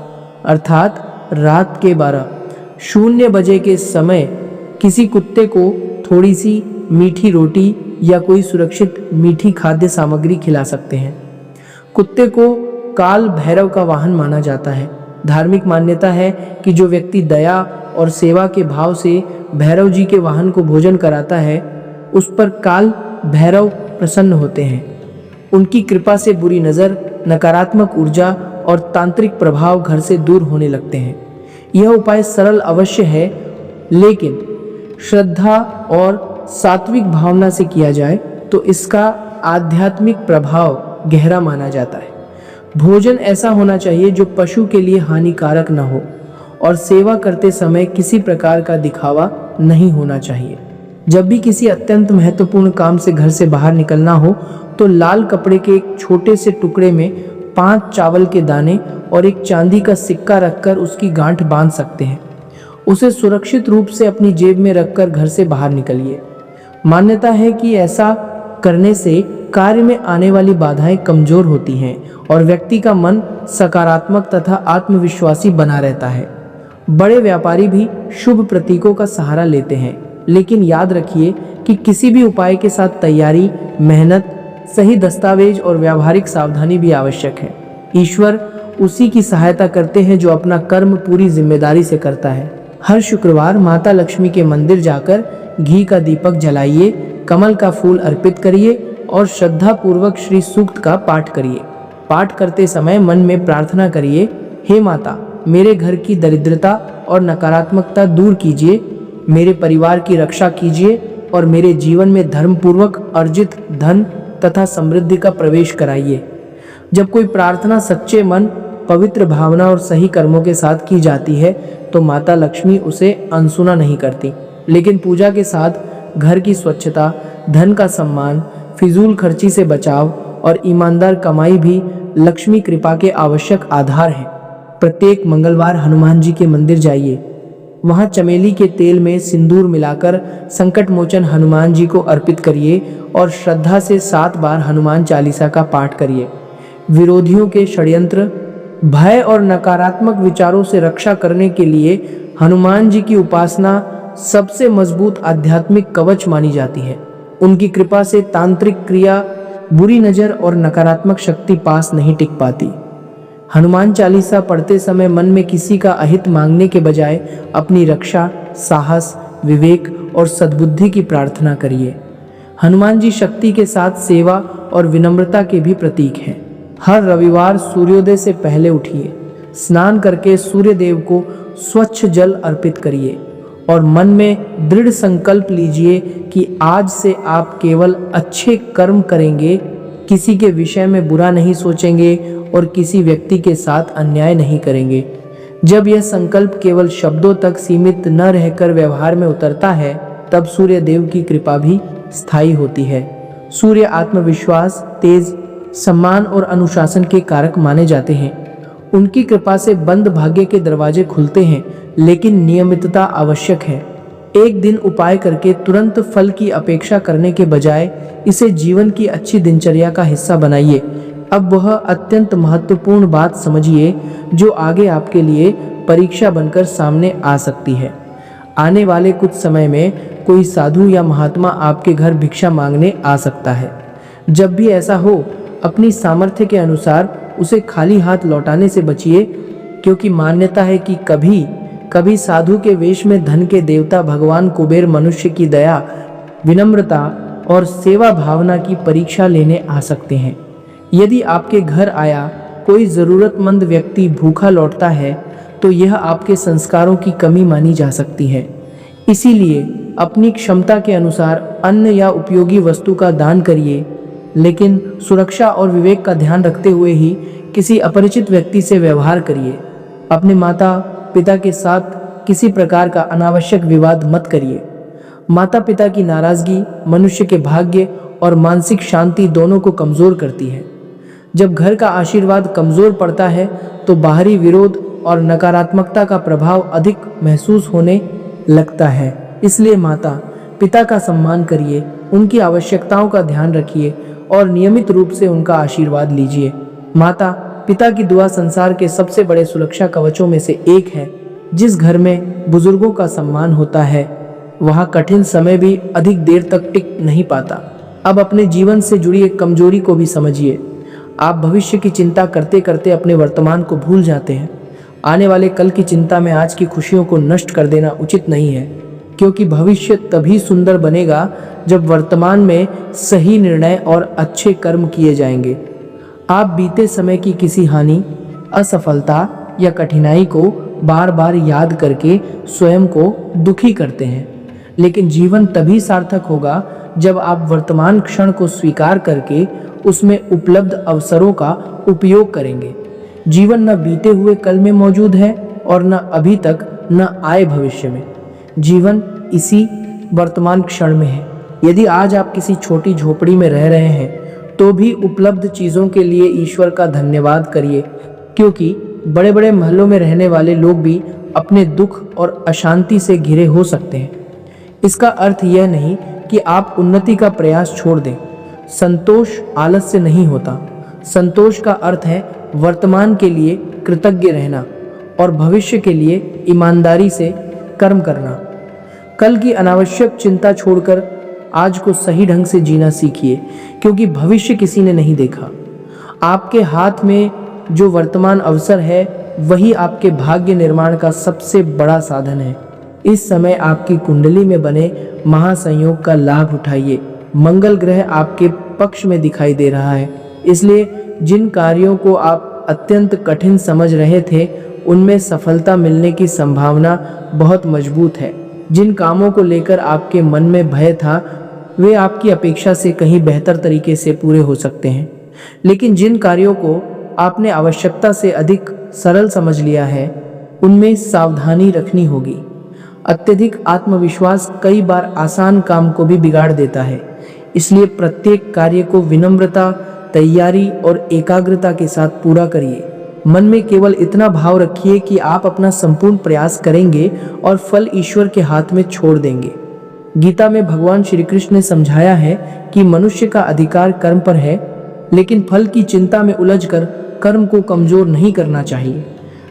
अर्थात रात के 12:00 बजे के समय किसी कुत्ते को थोड़ी सी मीठी रोटी या कोई सुरक्षित मीठी खाद्य सामग्री खिला सकते हैं। कुत्ते को काल भैरव का वाहन माना जाता है। धार्मिक मान्यता है कि जो व्यक्ति दया और सेवा के भाव से भैरव जी के वाहन को भोजन कराता है, उस पर काल भैरव प्रसन्न होते हैं। उनकी कृपा से बुरी नज़र, नकारात्मक ऊर्जा और तांत्रिक प्रभाव घर से दूर होने लगते हैं। यह उपाय सरल अवश्य है, लेकिन श्रद्धा और सात्विक भावना से किया जाए तो इसका आध्यात्मिक प्रभाव गहरा माना जाता है। भोजन ऐसा होना चाहिए जो पशु के लिए हानिकारक न हो, और सेवा करते समय किसी प्रकार का दिखावा नहीं होना चाहिए। जब भी किसी अत्यंत महत्वपूर्ण काम से घर से बाहर निकलना हो तो लाल कपड़े के एक छोटे से टुकड़े में 5 चावल के दाने और एक चांदी का सिक्का रखकर उसकी गांठ बांध सकते हैं। उसे सुरक्षित रूप से अपनी जेब में रखकर घर से बाहर निकलिए। मान्यता है कि ऐसा करने से कार्य में आने वाली बाधाएं कमजोर होती हैं और व्यक्ति का मन सकारात्मक तथा आत्मविश्वासी बना रहता है। बड़े व्यापारी भी शुभ प्रतीकों का सहारा लेते हैं, लेकिन याद रखिए कि किसी भी उपाय के साथ तैयारी, मेहनत, सही दस्तावेज और व्यावहारिक सावधानी भी आवश्यक है। ईश्वर उसी की सहायता करते हैं जो अपना कर्म पूरी जिम्मेदारी से करता है। हर शुक्रवार माता लक्ष्मी के मंदिर जाकर घी का दीपक जलाइए, कमल का फूल अर्पित करिए और श्रद्धा पूर्वक श्री सूक्त का पाठ करिए। पाठ करते समय मन में प्रार्थना करिए, हे माता, मेरे घर की दरिद्रता और नकारात्मकता दूर कीजिए, मेरे परिवार की रक्षा कीजिए और मेरे जीवन में धर्मपूर्वक अर्जित धन तथा समृद्धि का प्रवेश कराइए। जब कोई प्रार्थना सच्चे मन, पवित्र भावना और सही कर्मों के साथ की जाती है तो माता लक्ष्मी उसे अनसुना नहीं करती। लेकिन पूजा के साथ घर की स्वच्छता, धन का सम्मान, फिजूल खर्ची से बचाव और ईमानदार कमाई भी लक्ष्मी कृपा के आवश्यक आधार हैं। प्रत्येक मंगलवार हनुमान जी के मंदिर जाइए। वहाँ चमेली के तेल में सिंदूर मिलाकर संकट मोचन हनुमान जी को अर्पित करिए और श्रद्धा से 7 बार हनुमान चालीसा का पाठ करिए। विरोधियों के षड्यंत्र, भय और नकारात्मक विचारों से रक्षा करने के लिए हनुमान जी की उपासना सबसे मजबूत आध्यात्मिक कवच मानी जाती है। उनकी कृपा से तांत्रिक क्रिया, बुरी नज़र और नकारात्मक शक्ति पास नहीं टिक पाती। हनुमान चालीसा पढ़ते समय मन में किसी का अहित मांगने के बजाय अपनी रक्षा, साहस, विवेक और सद्बुद्धि की प्रार्थना करिए। हनुमान जी शक्ति के साथ सेवा और विनम्रता के भी प्रतीक हैं। हर रविवार सूर्योदय से पहले उठिए, स्नान करके सूर्य देव को स्वच्छ जल अर्पित करिए और मन में दृढ़ संकल्प लीजिए कि आज से आप केवल अच्छे कर्म करेंगे, किसी के विषय में बुरा नहीं सोचेंगे और किसी व्यक्ति के साथ अन्याय नहीं करेंगे। जब यह संकल्प केवल शब्दों तक सीमित न रहकर व्यवहार में उतरता है, तब सूर्य देव की कृपा भी स्थायी होती है। सूर्य आत्मविश्वास, तेज, सम्मान और अनुशासन के कारक माने जाते हैं। उनकी कृपा से बंद भाग्य के दरवाजे खुलते हैं, लेकिन नियमितता आवश्यक है। एक दिन उपाय करके तुरंत फल की अपेक्षा करने के बजाय इसे जीवन की अच्छी दिनचर्या का हिस्सा बनाइए। अब वह अत्यंत महत्वपूर्ण बात समझिए जो आगे आपके लिए परीक्षा बनकर सामने आ सकती है। आने वाले कुछ समय में कोई साधु या महात्मा आपके घर भिक्षा मांगने आ सकता है। जब भी ऐसा हो, अपनी सामर्थ्य के अनुसार उसे खाली हाथ लौटाने से बचिए, क्योंकि मान्यता है कि कभी कभी साधु के वेश में धन के देवता भगवान कुबेर मनुष्य की दया विनम्रता और सेवा भावना की परीक्षा लेने आ सकते हैं। यदि आपके घर आया कोई ज़रूरतमंद व्यक्ति भूखा लौटता है तो यह आपके संस्कारों की कमी मानी जा सकती है। इसीलिए अपनी क्षमता के अनुसार अन्न या उपयोगी वस्तु का दान करिए, लेकिन सुरक्षा और विवेक का ध्यान रखते हुए ही किसी अपरिचित व्यक्ति से व्यवहार करिए। अपने माता पिता के साथ किसी प्रकार का अनावश्यक विवाद मत करिए। माता पिता की नाराजगी मनुष्य के भाग्य और मानसिक शांति दोनों को कमज़ोर करती है। जब घर का आशीर्वाद कमज़ोर पड़ता है तो बाहरी विरोध और नकारात्मकता का प्रभाव अधिक महसूस होने लगता है। इसलिए माता पिता का सम्मान करिए, उनकी आवश्यकताओं का ध्यान रखिए और नियमित रूप से उनका आशीर्वाद लीजिए। माता पिता की दुआ संसार के सबसे बड़े सुरक्षा कवचों में से एक है। जिस घर में बुजुर्गों का सम्मान होता है वहाँ कठिन समय भी अधिक देर तक टिक नहीं पाता। अब अपने जीवन से जुड़ी एक कमजोरी को भी समझिए। आप भविष्य की चिंता करते करते अपने वर्तमान को भूल जाते हैं। आने वाले कल की चिंता में आज की खुशियों को नष्ट कर देना उचित नहीं है, क्योंकि भविष्य तभी सुंदर बनेगा जब वर्तमान में सही निर्णय और अच्छे कर्म किए जाएंगे। आप बीते समय की किसी हानि, असफलता या कठिनाई को बार बार याद करके स्वयं को दुखी करते हैं, लेकिन जीवन तभी सार्थक होगा जब आप वर्तमान क्षण को स्वीकार करके उसमें उपलब्ध अवसरों का उपयोग करेंगे। जीवन न बीते हुए कल में मौजूद है और न अभी तक न आए भविष्य में। जीवन इसी वर्तमान क्षण में है। यदि आज आप किसी छोटी झोपड़ी में रह रहे हैं तो भी उपलब्ध चीज़ों के लिए ईश्वर का धन्यवाद करिए, क्योंकि बड़े बड़े महलों में रहने वाले लोग भी अपने दुख और अशांति से घिरे हो सकते हैं। इसका अर्थ यह नहीं कि आप उन्नति का प्रयास छोड़ दें। संतोष आलस से नहीं होता। संतोष का अर्थ है वर्तमान के लिए कृतज्ञ रहना और भविष्य के लिए ईमानदारी से कर्म करना। कल की अनावश्यक चिंता छोड़कर आज को सही ढंग से जीना सीखिए, क्योंकि भविष्य किसी ने नहीं देखा। आपके हाथ में जो वर्तमान अवसर है वही आपके भाग्य निर्माण का सबसे बड़ा साधन है। इस समय आपकी कुंडली में बने महासंयोग का लाभ उठाइए। मंगल ग्रह आपके पक्ष में दिखाई दे रहा है, इसलिए जिन कार्यों को आप अत्यंत कठिन समझ रहे थे उनमें सफलता मिलने की संभावना बहुत मजबूत है। जिन कामों को लेकर आपके मन में भय था वे आपकी अपेक्षा से कहीं बेहतर तरीके से पूरे हो सकते हैं, लेकिन जिन कार्यों को आपने आवश्यकता से अधिक सरल समझ लिया है उनमें सावधानी रखनी होगी। अत्यधिक आत्मविश्वास कई बार आसान काम को भी बिगाड़ देता है, इसलिए प्रत्येक कार्य को विनम्रता, तैयारी और एकाग्रता के साथ पूरा करिए। मन में केवल इतना भाव रखिए कि आप अपना संपूर्ण प्रयास करेंगे और फल ईश्वर के हाथ में छोड़ देंगे। गीता में भगवान श्री कृष्ण ने समझाया है कि मनुष्य का अधिकार कर्म पर है, लेकिन फल की चिंता में उलझकर कर्म को कमजोर नहीं करना चाहिए।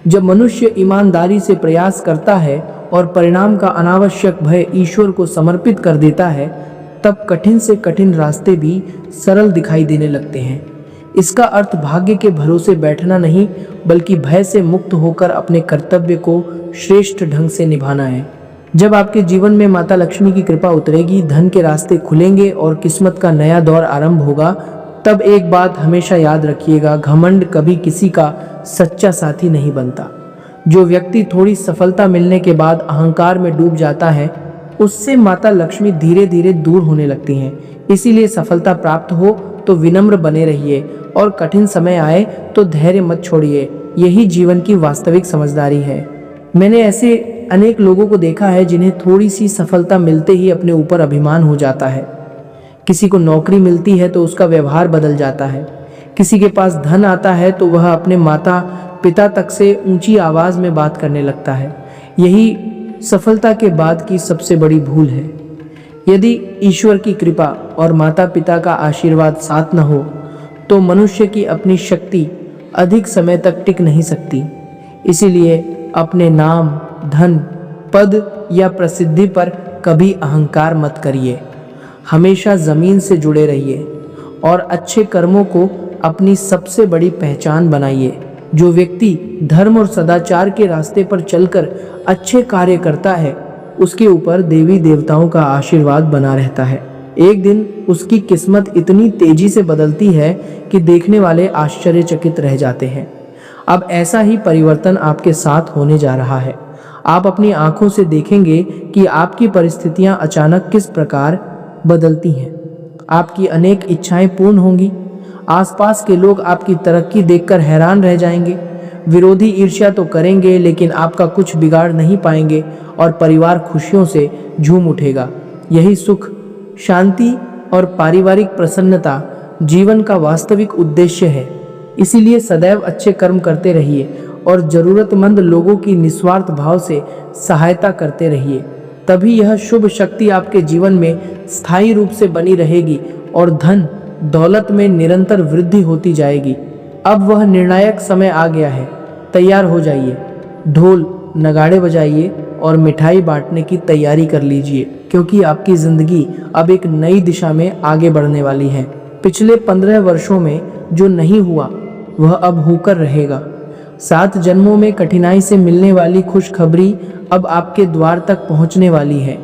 जब मनुष्य ईमानदारी से प्रयास करता है और परिणाम का अनावश्यक भय ईश्वर को समर्पित कर देता है, तब कठिन से कठिन रास्ते भी सरल दिखाई देने लगते हैं। इसका अर्थ भाग्य के भरोसे बैठना नहीं, बल्कि भय से मुक्त होकर अपने कर्तव्य को श्रेष्ठ ढंग से निभाना है। जब आपके जीवन में माता लक्ष्मी की कृपा उतरेगी, धन के रास्ते खुलेंगे और किस्मत का नया दौर आरंभ होगा, तब एक बात हमेशा याद रखिएगा, घमंड कभी किसी का सच्चा साथी नहीं बनता। जो व्यक्ति थोड़ी सफलता मिलने के बाद अहंकार में डूब जाता है, उससे माता लक्ष्मी धीरे धीरे दूर होने लगती हैं। इसीलिए सफलता प्राप्त हो तो विनम्र बने रहिए और कठिन समय आए तो धैर्य मत छोड़िए। यही जीवन की वास्तविक समझदारी है। मैंने ऐसे अनेक लोगों को देखा है जिन्हें थोड़ी सी सफलता मिलते ही अपने ऊपर अभिमान हो जाता है। किसी को नौकरी मिलती है तो उसका व्यवहार बदल जाता है। किसी के पास धन आता है तो वह अपने माता पिता तक से ऊंची आवाज में बात करने लगता है। यही सफलता के बाद की सबसे बड़ी भूल है। यदि ईश्वर की कृपा और माता पिता का आशीर्वाद साथ न हो तो मनुष्य की अपनी शक्ति अधिक समय तक टिक नहीं सकती। इसीलिए अपने नाम, धन, पद या प्रसिद्धि पर कभी अहंकार मत करिए। हमेशा जमीन से जुड़े रहिए और अच्छे कर्मों को अपनी सबसे बड़ी पहचान बनाइए। जो व्यक्ति धर्म और सदाचार के रास्ते पर चलकर अच्छे कार्य करता है उसके ऊपर देवी देवताओं का आशीर्वाद बना रहता है। एक दिन उसकी किस्मत इतनी तेजी से बदलती है कि देखने वाले आश्चर्यचकित रह जाते हैं। अब ऐसा ही परिवर्तन आपके साथ होने जा रहा है। आप अपनी आंखों से देखेंगे कि आपकी परिस्थितियां अचानक किस प्रकार बदलती हैं। आपकी अनेक इच्छाएं पूर्ण होंगी। आसपास के लोग आपकी तरक्की देखकर हैरान रह जाएंगे। विरोधी ईर्ष्या तो करेंगे, लेकिन आपका कुछ बिगाड़ नहीं पाएंगे और परिवार खुशियों से झूम उठेगा। यही सुख, शांति और पारिवारिक प्रसन्नता जीवन का वास्तविक उद्देश्य है। इसीलिए सदैव अच्छे कर्म करते रहिए और जरूरतमंद लोगों की निस्वार्थ भाव से सहायता करते रहिए। तभी यह शुभ शक्ति आपके जीवन में स्थायी रूप से बनी रहेगी और धन दौलत में निरंतर वृद्धि होती जाएगी। अब वह निर्णायक समय आ गया है। तैयार हो जाइए, ढोल नगाड़े बजाइए और मिठाई बांटने की तैयारी कर लीजिए, क्योंकि आपकी जिंदगी अब एक नई दिशा में आगे बढ़ने वाली है। पिछले 15 वर्षों में जो नहीं हुआ वह अब होकर रहेगा। 7 जन्मों में कठिनाई से मिलने वाली खुशखबरी अब आपके द्वार तक पहुंचने वाली है।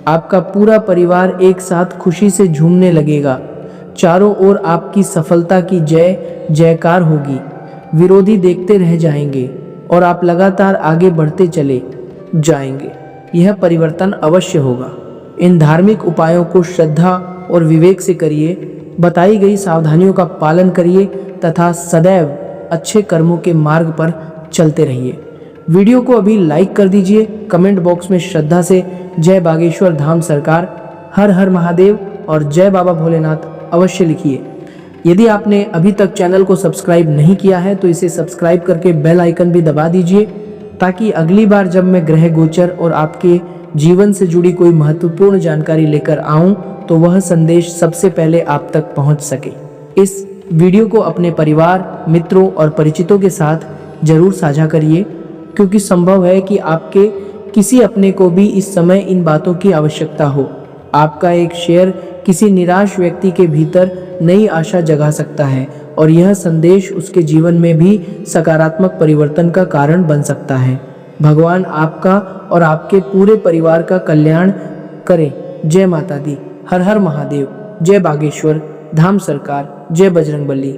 आपका पूरा परिवार एक साथ खुशी से झूमने लगेगा। चारों ओर आपकी सफलता की जय जयकार होगी। विरोधी देखते रह जाएंगे और आप लगातार आगे बढ़ते चले जाएंगे। यह परिवर्तन अवश्य होगा। इन धार्मिक उपायों को श्रद्धा और विवेक से करिए। बताई गई सावधानियों का पालन करिए तथा सदैव अच्छे कर्मों के मार्ग पर चलते रहिए। वीडियो को अभी लाइक कर दीजिए। कमेंट बॉक्स में श्रद्धा से जय बागेश्वर धाम सरकार, हर हर महादेव और जय बाबा भोलेनाथ अवश्य लिखिए। यदि आपने अभी तक चैनल को सब्सक्राइब नहीं किया है तो इसे सब्सक्राइब करके बेल आइकन भी दबा दीजिए, ताकि अगली बार जब मैं ग्रह गोचर और आपके जीवन से जुड़ी कोई महत्वपूर्ण जानकारी लेकर आऊं तो वह संदेश सबसे पहले आप तक पहुंच सके। इस वीडियो को अपने परिवार, मित्रों और परिचितों के साथ जरूर साझा करिए, क्योंकि संभव है कि आपके किसी अपने को भी इस समय इन बातों की आवश्यकता हो। आपका एक शेयर किसी निराश व्यक्ति के भीतर नई आशा जगा सकता है और यह संदेश उसके जीवन में भी सकारात्मक परिवर्तन का कारण बन सकता है। भगवान आपका और आपके पूरे परिवार का कल्याण करे। जय माता दी, हर हर महादेव, जय बागेश्वर धाम सरकार, जय बजरंगबली।